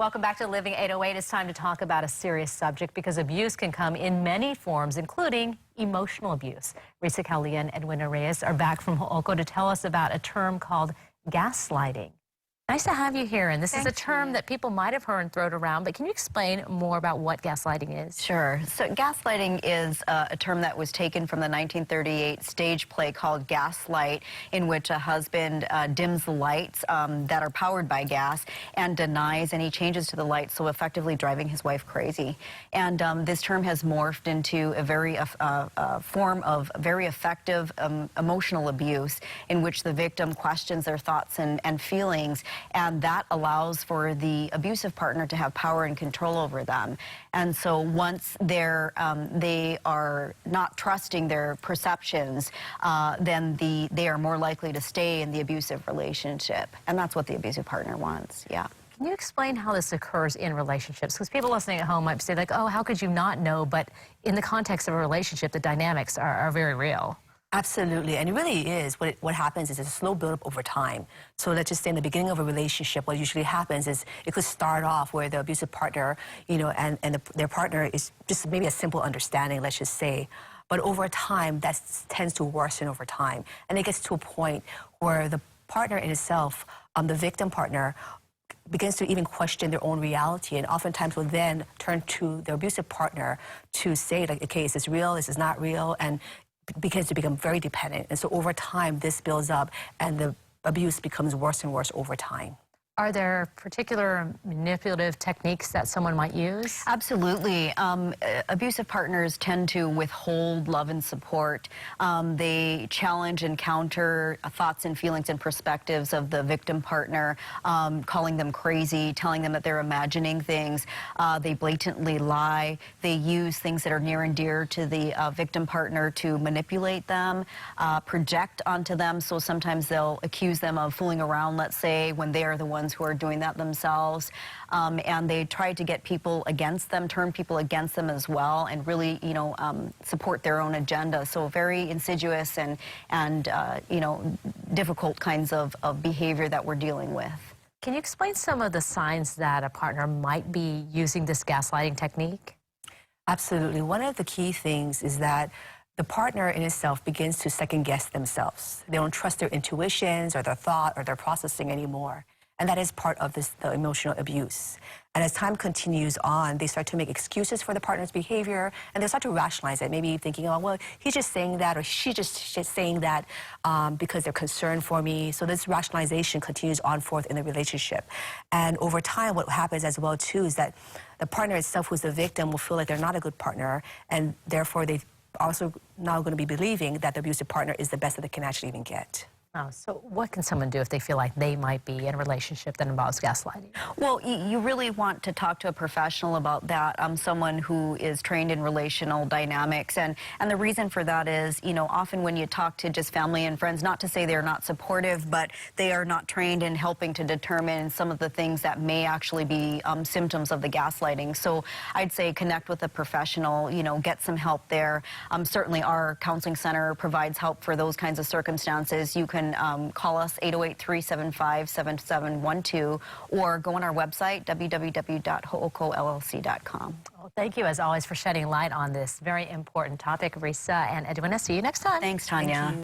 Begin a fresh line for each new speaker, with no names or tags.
Welcome back to Living 808. It's time to talk about a serious subject because abuse can come in many forms, including emotional abuse. Risa Kaulia and Edwina Reyes are back from Ho'oko to tell us about a term called gaslighting. Nice to have you here, and this is a term that people might have heard thrown around, but can you explain more about what gaslighting is?
Sure. So gaslighting is a term that was taken from the 1938 stage play called Gaslight, in which a husband dims the lights that are powered by gas and denies any changes to the lights, so effectively driving his wife crazy. And this term has morphed into a very form of very effective emotional abuse, in which the victim questions their thoughts and feelings, and that allows for the abusive partner to have power and control over them. And so once they are not trusting their perceptions, then they are more likely to stay in the abusive relationship. And that's what the abusive partner wants, yeah.
Can you explain how this occurs in relationships? Because people listening at home might say, like, oh, how could you not know? But in the context of a relationship, the dynamics are very real.
Absolutely, and it really is. What happens is it's a slow build-up over time. So let's just say in the beginning of a relationship, what usually happens is it could start off where the abusive partner, their partner is just maybe a simple understanding, let's just say. But over time, that tends to worsen over time. And it gets to a point where the partner in itself, the victim partner, begins to even question their own reality, and oftentimes will then turn to their abusive partner to say, like, okay, is this real, is this not real? And begins to become very dependent. And so over time, this builds up, and the abuse becomes worse and worse over time.
Are there particular manipulative techniques that someone might use?
Absolutely. Abusive partners tend to withhold love and support. They challenge and counter thoughts and feelings and perspectives of the victim partner, calling them crazy, telling them that they're imagining things. They blatantly lie. They use things that are near and dear to the victim partner to manipulate them, project onto them. So sometimes they'll accuse them of fooling around, let's say, when they are the ones who are doing that themselves, and they try to get people against them, turn people against them as well, and really, support their own agenda. So very insidious and difficult kinds of behavior that we're dealing with.
Can you explain some of the signs that a partner might be using this gaslighting technique?
Absolutely. One of the key things is that the partner in itself begins to second-guess themselves. They don't trust their intuitions or their thought or their processing anymore. And that is part of the emotional abuse. And as time continues on, they start to make excuses for the partner's behavior, and they start to rationalize it, maybe thinking, oh, well, he's just saying that, or she's just saying that because they're concerned for me. So this rationalization continues on forth in the relationship. And over time, what happens as well, too, is that the partner itself, who's the victim, will feel like they're not a good partner, and therefore they also now going to be believing that the abusive partner is the best that they can actually even get.
Oh, so what can someone do if they feel like they might be in a relationship that involves gaslighting?
Well, you really want to talk to a professional about that, someone who is trained in relational dynamics. And the reason for that is, often when you talk to just family and friends, not to say they're not supportive, but they are not trained in helping to determine some of the things that may actually be symptoms of the gaslighting. So I'd say connect with a professional, get some help there. Certainly our counseling center provides help for those kinds of circumstances. You can call us 808-375-7712 or go on our website, www.hookollc.com.
Well, thank you, as always, for shedding light on this very important topic. Risa and Edwina, see you next time.
Thanks, Tanya.
Thank you.